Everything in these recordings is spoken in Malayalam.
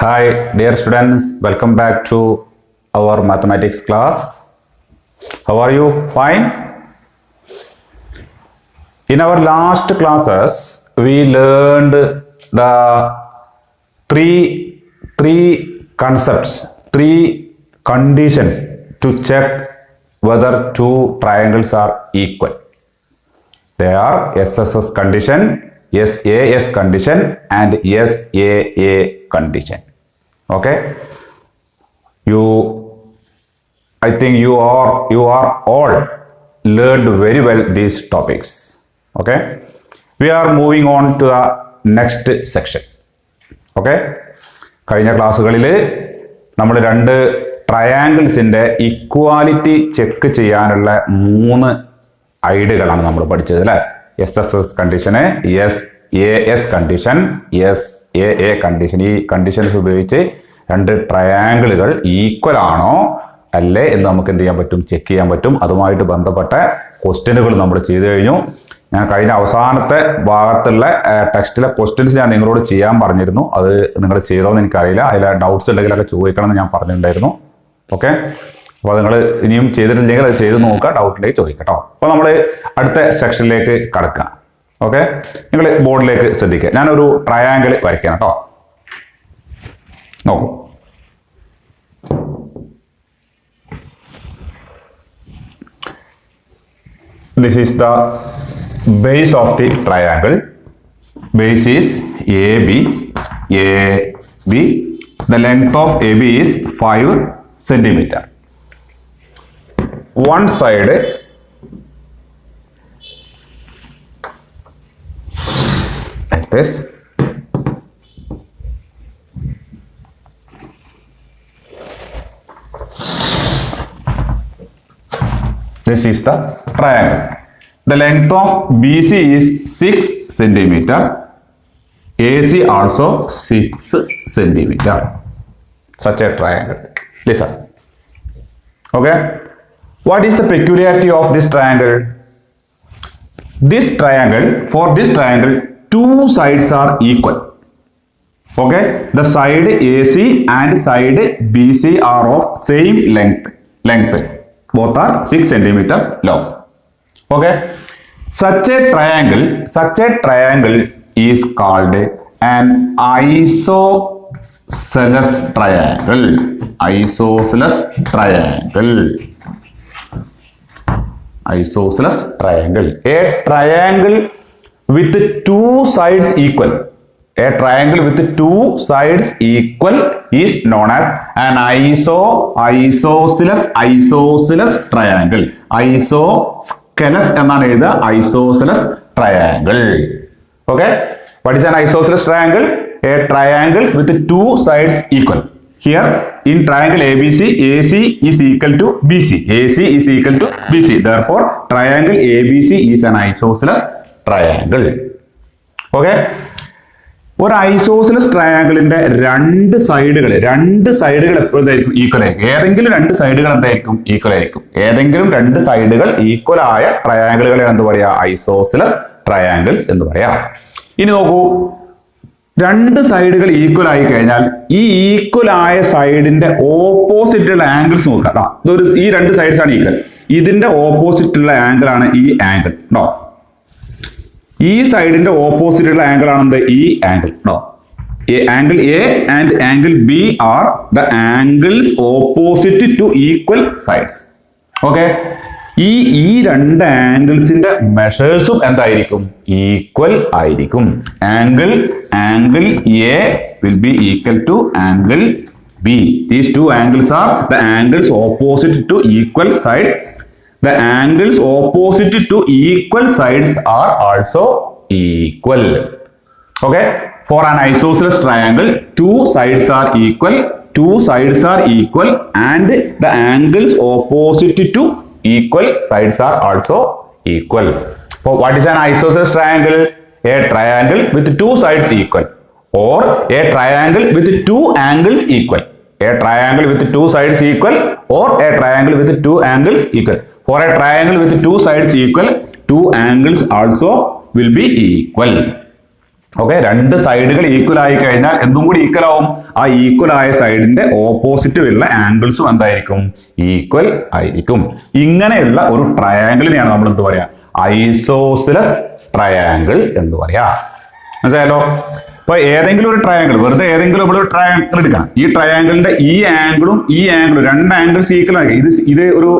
Hi dear students, welcome back to our mathematics class. How are you? Fine? In our last classes, we learned the three concepts, three conditions to check whether two triangles are equal. They are SSS condition, SAS condition and SAA condition. Okay, I think you are all learned very well these topics. Okay, we are moving on to the next section. Okay, കഴിഞ്ഞ ക്ലാസ്സുകളിൽ നമ്മൾ രണ്ട് ട്രയാങ്കിൾസിന്റെ ഇക്വാലിറ്റി ചെക്ക് ചെയ്യാനുള്ള 3 ഐഡിയകളാണ് നമ്മൾ പഠിച്ചത് അല്ലേ. SSS കണ്ടീഷന്, SAS കണ്ടീഷൻ, SAA കണ്ടീഷൻ. ഈ കണ്ടീഷൻസ് ഉപയോഗിച്ച് രണ്ട് ട്രയാങ്കിളുകൾ ഈക്വൽ ആണോ അല്ലേ എന്ന് നമുക്ക് എന്ത് ചെയ്യാൻ പറ്റും, ചെക്ക് ചെയ്യാൻ പറ്റും. അതുമായിട്ട് ബന്ധപ്പെട്ട ക്വസ്റ്റ്യനുകൾ നമ്മൾ ചെയ്തു കഴിഞ്ഞു. ഞാൻ കഴിഞ്ഞ അവസാനത്തെ ഭാഗത്തുള്ള ടെക്സ്റ്റിലെ ക്വസ്റ്റ്യൻസ് ഞാൻ നിങ്ങളോട് ചെയ്യാൻ പറഞ്ഞിരുന്നു. അത് നിങ്ങൾ ചെയ്തോന്ന് എനിക്കറിയില്ല. അതിലെ ഡൗട്ട്സ് ഉണ്ടെങ്കിലൊക്കെ ചോദിക്കണം എന്ന് ഞാൻ പറഞ്ഞിട്ടുണ്ടായിരുന്നു. ഓക്കെ, അപ്പോൾ നിങ്ങൾ ഇനിയും ചെയ്തിട്ടില്ലെങ്കിൽ അത് ചെയ്ത് നോക്കുക, ഡൗട്ട് ഉണ്ടെങ്കിൽ ചോദിക്കട്ടോ. അപ്പോൾ നമ്മൾ അടുത്ത സെക്ഷനിലേക്ക് കടക്കുക. ഓക്കെ, നിങ്ങൾ ബോർഡിലേക്ക് ശ്രദ്ധിക്കുക. ഞാനൊരു ട്രയാങ്കിൾ വരയ്ക്കാം കേട്ടോ. നോക്കൂ, this is the base of the triangle. Base is AB. The length of AB is 5 centimeter. One side like this, this is the triangle. The length of BC is 6 centimeter. AC also 6 centimeter. Such a triangle. Listen. Okay. What is the peculiarity of this triangle? For this triangle, two sides are equal. Okay. The side AC and side BC are of same length. Both are 6 centimeter long. Okay. Such a triangle is called an isosceles triangle. Isosceles triangle. A triangle with two sides equal. A triangle with two sides equal is known as an isosceles triangle. Isosceles എന്നാണ് എഴുതുക, isosceles triangle. Okay, what is an isosceles triangle? A triangle with two sides equal. Here in triangle ABC, AC is equal to BC. Therefore, triangle ABC is an isosceles triangle. Okay. ഒരു ഐസോസിലസ് ട്രയാങ്കിളിന്റെ രണ്ട് സൈഡുകൾ എപ്പോഴായിരിക്കും ഈക്വൽ ആയിരിക്കും? ഏതെങ്കിലും രണ്ട് സൈഡുകൾ എന്തായിരിക്കും? ഈക്വൽ ആയിരിക്കും. ഏതെങ്കിലും രണ്ട് സൈഡുകൾ ഈക്വൽ ആയ ട്രയാങ്കിളുകളെ എന്ത് പറയാ? ഐസോസിലസ് ട്രയാങ്കിൾസ് എന്ന് പറയാ. ഇനി നോക്കൂ, രണ്ട് സൈഡുകൾ ഈക്വൽ ആയി കഴിഞ്ഞാൽ ഈ ഈക്വൽ ആയ സൈഡിന്റെ ഓപ്പോസിറ്റുള്ള ആംഗിൾസ് നോക്കാം. ഈ രണ്ട് സൈഡ്സ് ആണ് ഈക്വൽ. ഇതിന്റെ ഓപ്പോസിറ്റുള്ള ആംഗിൾ ആണ് ഈ ആംഗിൾ. ഉണ്ടോ? ഈ സൈഡിന്റെ ഓപ്പോസിറ്റുള്ള ആംഗിൾ ആണ് ഈ ആംഗിൾ. ഉണ്ടോ? Angle A and angle B are the angles opposite to equal sides. Okay, ഈ രണ്ട് ആംഗിൾസിന്റെ മെഷേഴ്സും എന്തായിരിക്കും? ഈക്വൽ ആയിരിക്കും. Angle A will be equal to angle B. These two angles are the angles opposite to equal sides. The angles opposite to equal sides are also equal. Okay, for an isosceles triangle, two sides are equal, and the angles opposite to equal sides are also equal. So what is an isosceles triangle? A triangle with two sides equal, or a triangle with two angles equal. A triangle with two sides equal, or a triangle with two angles equal. For a triangle with two sides equal, two angles also will be equal. Okay, രണ്ട് സൈഡുകൾ ഈക്വൽ ആയി കഴിഞ്ഞാൽ എന്തും കൂടി ഈക്വൽ ആവും. ആ ഈക്വൽ ആയ സൈഡിന്റെ ഓപ്പോസിറ്റ് ഉള്ള ആംഗിൾസും എന്തായിരിക്കും? ഈക്വൽ ആയിരിക്കും. ഇങ്ങനെയുള്ള ഒരു ട്രയാങ്കിളിനെയാണ് നമ്മൾ എന്ത് പറയാ? ഐസോസിലസ് ട്രയാങ്കിൾ എന്ന് പറയാ. മനസ്സിലായല്ലോ? ഇപ്പൊ ഏതെങ്കിലും ഒരു ട്രയാങ്കിൾ, വെറുതെ ഏതെങ്കിലും ഒരു ട്രയാങ്കിൾ എടുക്കാം. ഈ ട്രയാങ്കിളിന്റെ ഈ ആംഗിളും രണ്ട് ആംഗിൾസ് ഈക്വൽ ആയിരിക്കും. ഇത് ഒരു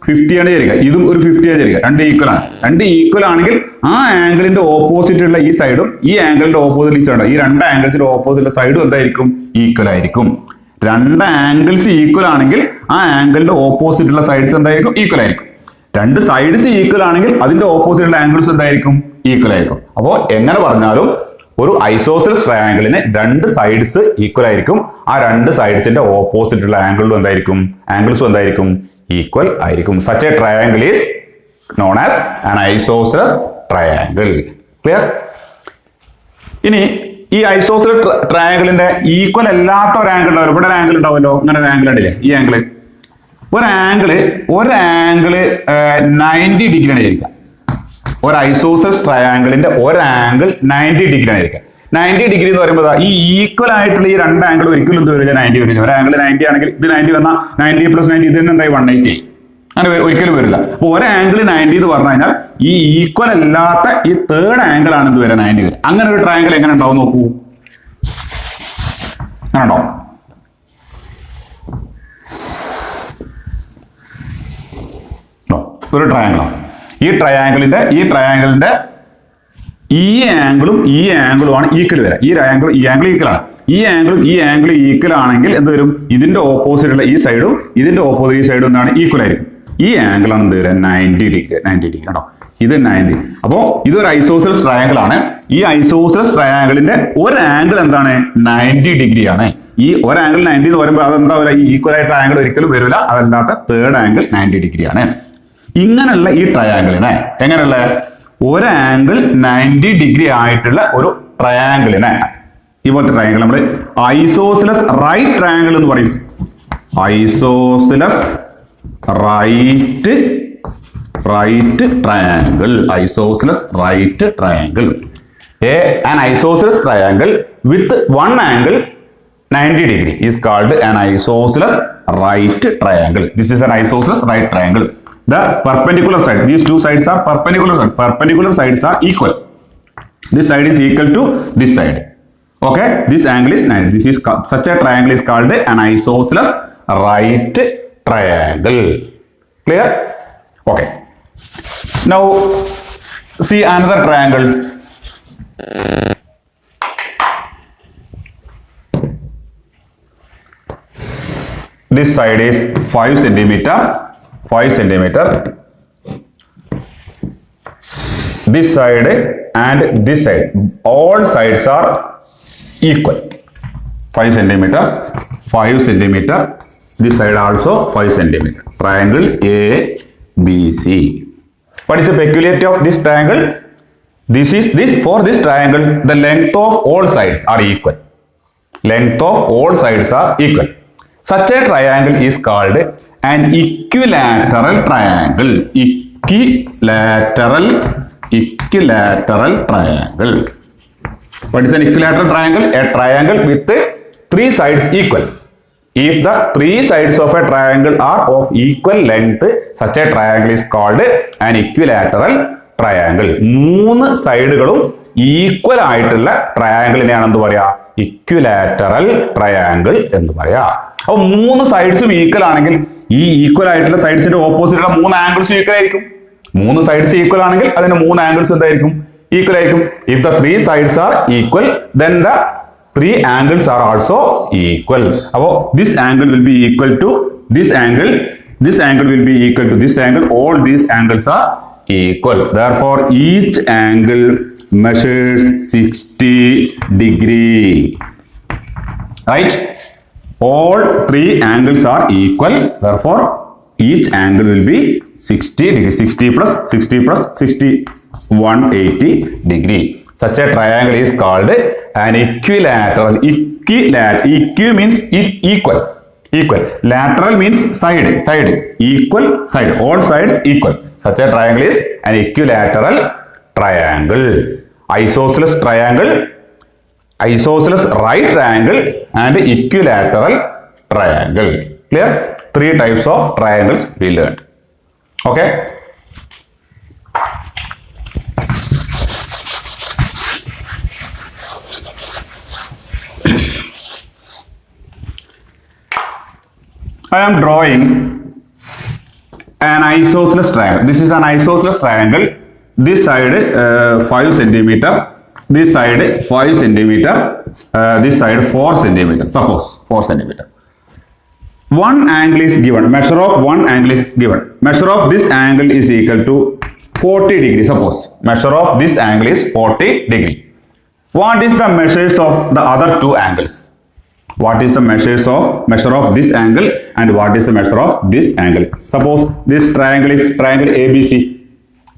50 ആണ് വിചാരിക്കുക, ഇതും ഒരു 50 ആണ് വിചാരിക്കുക. രണ്ട് ഈക്വൽ ആണ്. രണ്ട് ഈക്വൽ ആണെങ്കിൽ ആ ആംഗിളിന്റെ ഓപ്പോസിറ്റ് ഉള്ള ഈ സൈഡും ഈ ആംഗിളിന്റെ ഓപ്പോസിറ്റ് ഈ സൈഡും, ഈ രണ്ട് ആംഗിൾസിന്റെ ഓപ്പോസിറ്റ് സൈഡും എന്തായിരിക്കും? ഈക്വൽ ആയിരിക്കും. രണ്ട് ആംഗിൾസ് ഈക്വൽ ആണെങ്കിൽ ആ ആംഗിളിന്റെ ഓപ്പോസിറ്റ് ഉള്ള സൈഡ്സ് എന്തായിരിക്കും? ഈക്വൽ ആയിരിക്കും. രണ്ട് സൈഡ്സ് ഈക്വൽ ആണെങ്കിൽ അതിന്റെ ഓപ്പോസിറ്റ് ഉള്ള ആംഗിൾസ് എന്തായിരിക്കും? ഈക്വൽ ആയിരിക്കും. അപ്പോൾ എങ്ങനെ പറഞ്ഞാലും ഒരു ഐസോസിലസ് ട്രയാങ്കിളിന് രണ്ട് സൈഡ്സ് ഈക്വൽ ആയിരിക്കും. ആ രണ്ട് സൈഡ്സിന്റെ ഓപ്പോസിറ്റ് ഉള്ള ആംഗിളും എന്തായിരിക്കും? ഈക്വൽ ആയിരിക്കും. Such A triangle is known as an isosceles triangle. Clear? ഇനി ഈ ഐസോസിലസ് ട്രയാങ്കിളിന്റെ ഈക്വൽ അല്ലാത്ത ഒരു ആംഗിൾ ഉണ്ടാവും. ഇവിടെ ഒരു ആംഗിൾ ഉണ്ടാവുമല്ലോ, ഇങ്ങനെ ഒരു ആംഗിൾ ഉണ്ടല്ലേ? ഈ ആംഗിള് ഒരു ആംഗിള് 90 ഡിഗ്രിയാണ് ആയിരിക്കാം. ഒരു ഐസോസിലസ് ട്രയാങ്കിളിന്റെ ഒരു ആംഗിൾ 90 ഡിഗ്രിയാണ് ആയിരിക്കാം. 90 ഡിഗ്രി എന്ന് പറയുമ്പോൾ ഈ ഈക്വൽ ആയിട്ടുള്ള ഈ രണ്ട് ആംഗിൾ ഒരിക്കലും എന്ത് വരില്ല? 90 വരില്ല. ഒരു ആംഗിൾ 90 ആണെങ്കിൽ ഇത് 90 വന്നാൽ 90 + 90 ഇത് തന്നെ എന്തായി? 180. അങ്ങനെ ഒരിക്കലും വരില്ല. അപ്പൊ ഒരു ആംഗിൾ 90 എന്ന് പറഞ്ഞു കഴിഞ്ഞാൽ ഈ ഈക്വൽ അല്ലാത്ത ഈ തേർഡ് ആംഗിൾ ആണ് എന്ത് വരിക? 90 വരിക. അങ്ങനെ ഒരു ട്രയാങ്കിൾ എങ്ങനെ ഉണ്ടാവും നോക്കൂ. അങ്ങനെ ഉണ്ടാവും. ഒരു ട്രയാങ്കിളാണ്. ഈ ട്രയാങ്കിളിന്റെ ഈ ആംഗിളുമാണ് ഈക്വൽ വരിക. ഈ ആംഗിൾ ഈക്വൽ ആണ്. ഈ ആംഗിൾ ഈക്വൽ ആണെങ്കിൽ എന്ത് വരും? ഇതിന്റെ ഓപ്പോസിറ്റ് ഉള്ള ഈ സൈഡും ഇതിന്റെ ഓപ്പോസിറ്റ് ഈ സൈഡും എന്താണ്? ഈക്വൽ ആയിരിക്കും. ഈ ആംഗിൾ ആണ് എന്ത് വരിക? 90 ഡിഗ്രി കേട്ടോ. ഇത് 90. അപ്പോൾ ഇതൊരു ഐസോസിലസ് ട്രയാങ്കിൾ ആണ്. ഈ ഐസോസിലസ് ട്രയാങ്കിളിന്റെ ഒരു ആംഗിൾ എന്താണ്? 90 ഡിഗ്രി ആണ്. ഈ ഒരു ആംഗിൾ 90 എന്ന് പറയുമ്പോൾ അതെന്താ വരിക? ഈ ഈക്വൽ ആയിട്ടുള്ള ആംഗിൾ ഒരിക്കലും വരില്ല. അതല്ലാത്ത തേർഡ് ആംഗിൾ 90 ഡിഗ്രി ആണ്. ഇങ്ങനെയുള്ള ഈ ട്രയാങ്കിളിനെ എങ്ങനെയുള്ള ഒരു ആംഗിൾ 90 ഡിഗ്രി ആയിട്ടുള്ള ഒരു ട്രയാങ്കിളിനെ, ഈ പോലത്തെ ട്രയാങ്കിൾ നമ്മൾ ഐസോസിലസ് റൈറ്റ് ട്രയാങ്കിൾ എന്ന് പറയും. Isosceles right triangle. Isosceles right triangle. An isosceles triangle with one angle 90 degree is called an isosceles right triangle. This is an isosceles right triangle. The perpendicular side, these two sides are perpendicular side. Perpendicular sides are equal. This side is equal to this side. Okay, this angle is 90. This is such a triangle is called an isosceles right triangle. Clear? Okay. Now see another triangle. This side is 5 centimeter. This side and this side, all sides are equal. 5 centimeter. This side also 5 centimeter. Triangle ABC. What is the peculiarity of this triangle? For this triangle, the length of all sides are equal. Such a triangle is called an equilateral triangle. Equilateral triangle. What is an equilateral triangle? A triangle with 3 sides equal. If the 3 sides of a triangle are of equal length, such a triangle is called an equilateral triangle. 3 സൈഡുകളും equal ആയിട്ടുള്ള ട്രയാങ്കിളിനെയാണ് എന്ത് പറയാ? ഇക്വിലാറ്ററൽ ട്രയാങ്കിൾ എന്ന് പറയാ. അപ്പൊ 3 സൈഡ്സും ഈക്വൽ ആണെങ്കിൽ ഈ ഈക്വൽ ആയിട്ടുള്ള സൈഡ്സിന്റെ ഓപ്പോസിറ്റുള്ള 3 ആംഗിൾസും ഈക്വൽ ആയിരിക്കും. 3 സൈഡ്സ് ഈക്വൽ ആണെങ്കിൽ അതിന്റെ 3 ആംഗിൾസ് എന്തായിരിക്കും? ഈക്വൽ ആയിരിക്കും. If the 3 sides are equal, then the 3 angles are also equal. അപ്പോൾ this angle will be equal to this angle. This angle will be equal to this angle. All these angles are equal. Therefore, each angle measures 60 degree. Right? All 3 angles are equal. Therefore, each angle will be 60 degree. 60 plus 60 plus 60, 180 degree. Such a triangle is called an equilateral. Equi means equal. Lateral means side. Equal side. All sides equal. Such a triangle is an equilateral triangle. Isosceles triangle isosceles right triangle and equilateral triangle. Clear? 3 types of triangles we learned. Okay? I am drawing an isosceles triangle. This is an isosceles triangle. This side 5 centimeter, this side 5 centimeter, this side 4 centimeter. Suppose 4 centimeter. One angle is given. Measure of one angle is given. Measure of this angle is equal to 40 degree. Suppose measure of this angle is 40 degree. What is the measures of the other two angles? What is the measure of this angle and what is the measure of this angle? Suppose this triangle is triangle ABC.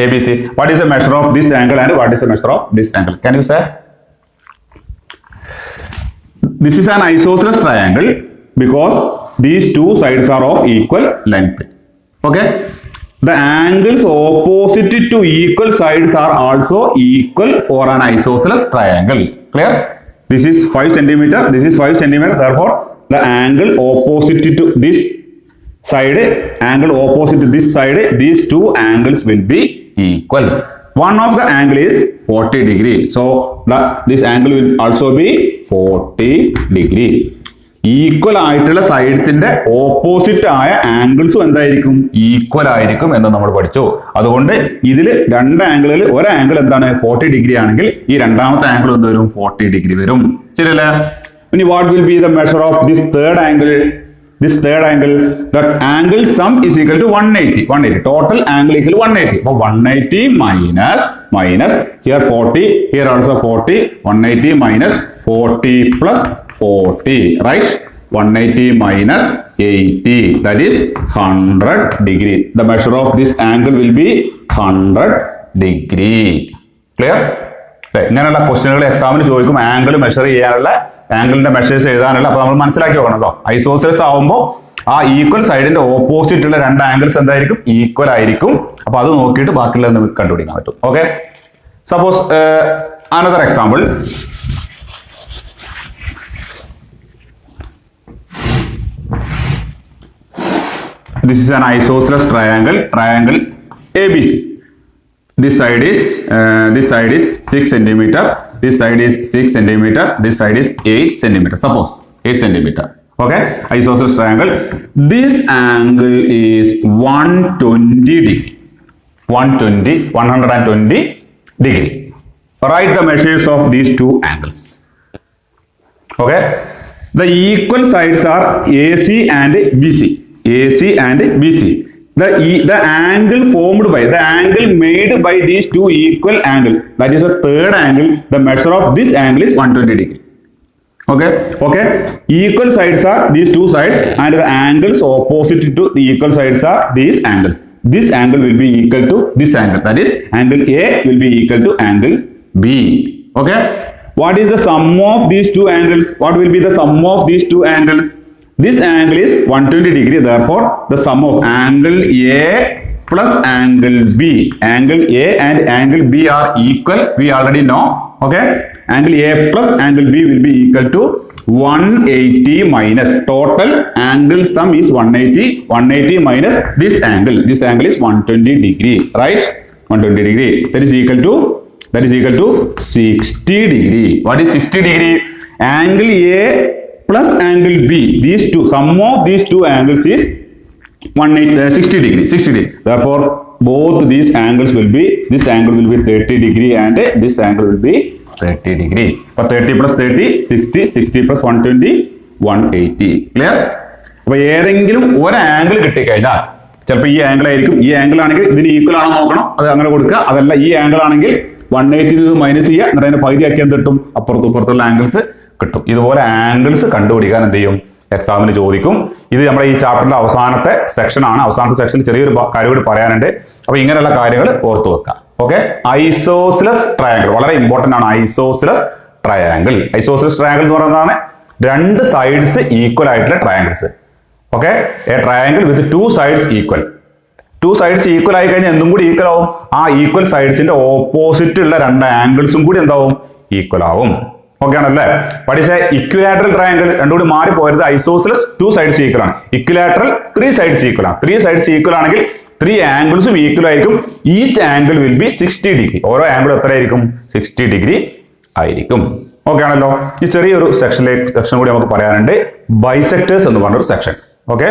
ABC. What is the measure of this angle and what is the measure of this angle? Can you say? This is an isosceles triangle because these two sides are of equal length. Okay. The angles opposite to equal sides are also equal for an isosceles triangle. Clear? This is 5 centimeter, this is 5 centimeter, therefore the angle opposite to this side, these two angles will be equal. One of the angle is 40 degree. So this angle will also be 40 degree. Equal ആയിട്ടുള്ള സൈഡ്സിന്റെ ഓപ്പോസിറ്റ് ആയ ആംഗിൾസും എന്തായിരിക്കും? ഈക്വൽ ആയിരിക്കും എന്ന് നമ്മൾ പഠിച്ചു. അതുകൊണ്ട് ഇതിൽ രണ്ട് ആംഗിളിൽ ഒരു ആംഗിൾ എന്താണ് 40 ഡിഗ്രി ആണെങ്കിൽ ഈ രണ്ടാമത്തെ ആംഗിൾ എന്ത് വരും? 40 ഡിഗ്രി വരും. ശരിയല്ലേ? ഇനി what will be the measure of this third angle? This third angle, that angle sum is equal to 180. 180. Total angle equal to 180. So 180 minus here 40, here also 40. 180 minus 40 plus 40, right? 180 minus 80, that is 100 degree. The measure of this angle will be 100 degree. Clear? ഇങ്ങനെയുള്ള ക്വസ്റ്റ്യനുകൾ എക്സാമിന് ചോദിക്കും. ആംഗിൾ മെഷർ ചെയ്യാനുള്ള ആംഗിളിന്റെ മെഷേഴ്സ് എഴുതാനുള്ള. അപ്പൊ നമ്മൾ മനസ്സിലാക്കി വെക്കണം കേട്ടോ. ഐസോസെൽസ് ആവുമ്പോൾ ആ ഈക്വൽ സൈഡിന്റെ ഓപ്പോസിറ്റ് ഉള്ള രണ്ട് ആംഗിൾസ് എന്തായിരിക്കും? ഈക്വൽ ആയിരിക്കും. അപ്പൊ അത് നോക്കിയിട്ട് ബാക്കിയുള്ളത് നമുക്ക് കണ്ടുപിടിക്കാൻ പറ്റും. Okay. Suppose another example. This is an isosceles triangle ABC. This side is 6 centimeter. This side is 6 centimeter. This side is 8 centimeter. Suppose 8 centimeter. Okay. Isosceles triangle. This angle is 120 degree. 120 degree. Write the measures of these two angles. Okay. The equal sides are AC and BC. AC and BC. The angle made by these two equal angle, that is the third angle, the measure of this angle is 120 degree. Okay. Equal sides are these two sides and the angles opposite to the equal sides are these angles. This angle will be equal to this angle, that is angle A will be equal to angle B. Okay. What is the sum of these two angles? What will be the sum of these two angles? This angle is 120 degree, therefore the sum of angle A plus angle B. Angle A and angle B are equal, we already know. Okay. Angle A plus angle B will be equal to 180 minus total angle sum is 180. 180 minus this angle. This angle is 120 degree, right? 120 degree. That is equal to 60 degree. What is 60 degree? Angle A plus angle B, these two, sum of these two angles is 60 degree. Therefore both these angles will be, this angle will be 30 degree and this angle will be 30 degree. For 30 plus 30 60, 60 plus 120 180. Clear? അപ്പോൾ ഏതെങ്കിലും ഒരു ആംഗിൾ കിട്ടിക്കഴിഞ്ഞാൽ ചിലപ്പോൾ ഈ ആംഗിൾ ആയിരിക്കും, ഈ ആംഗിൾ ആണെങ്കിൽ ഇതിന് ഈക്വൽ ആണോ നോക്കണം, അത് അങ്ങനെ കൊടുക്കുക. അതല്ല ഈ ആംഗിൾ ആണെങ്കിൽ 180 മൈനസ് ചെയ്യുക, എന്നിട്ട് അതിനെ പകുതിയാക്കി എന്തിട്ടും അപ്പുറത്തുള്ള ആംഗിൾസ് കിട്ടും. ഇതുപോലെ ആംഗിൾസ് കണ്ടുപിടിക്കാൻ എന്ത് ചെയ്യും? എക്സാമിന് ചോദിക്കും. ഇത് നമ്മുടെ ഈ ചാപ്റ്ററിന്റെ അവസാനത്തെ സെക്ഷൻ ആണ്. അവസാനത്തെ സെക്ഷനിൽ ചെറിയൊരു കാര്യം കൂടി പറയാനുണ്ട്. അപ്പൊ ഇങ്ങനെയുള്ള കാര്യങ്ങൾ ഓർത്തു വെക്കാം. ഓക്കെ. ഐസോസിലസ് ട്രയാങ്കിൾ വളരെ ഇമ്പോർട്ടന്റ് ആണ്. ഐസോസിലസ് ട്രയാങ്കിൾ എന്ന് പറയുന്നതാണ് രണ്ട് സൈഡ്സ് ഈക്വൽ ആയിട്ടുള്ള triangles. Okay. A triangle with two sides equal. Two sides equal ആയി കഴിഞ്ഞാൽ എന്തും കൂടി ഈക്വൽ ആവും? ആ ഈക്വൽ സൈഡ്സിന്റെ ഓപ്പോസിറ്റ് ഉള്ള രണ്ട് ആംഗിൾസും കൂടി എന്താവും? ഈക്വൽ ആവും. ഓക്കെ ആണല്ലേ? What is a equilateral triangle? രണ്ടുകൂടി മാറി പോയത് ഐസോസിലസ് 2 സൈഡ്സ് ഈക്വൽ ആണ്. ഇക്വിലാറ്ററൽ 3 സൈഡ്സ് ഈക്വൽ ആണ്. 3 സൈഡ്സ് ഈക്വൽ ആണെങ്കിൽ 3 ആംഗിൾസും ഈക്വൽ ആയിരിക്കും. Each angle will be 60 degree. ഓരോ ആംഗിൾ എത്ര ആയിരിക്കും? 60 ഡിഗ്രി ആയിരിക്കും. ഓക്കെ ആണല്ലോ? ഈ ചെറിയൊരു സെക്ഷൻ കൂടി നമുക്ക് പറയാനുണ്ട്, ബൈസെക്ടേഴ്സ് എന്ന് പറഞ്ഞൊരു സെക്ഷൻ. ഓക്കെ.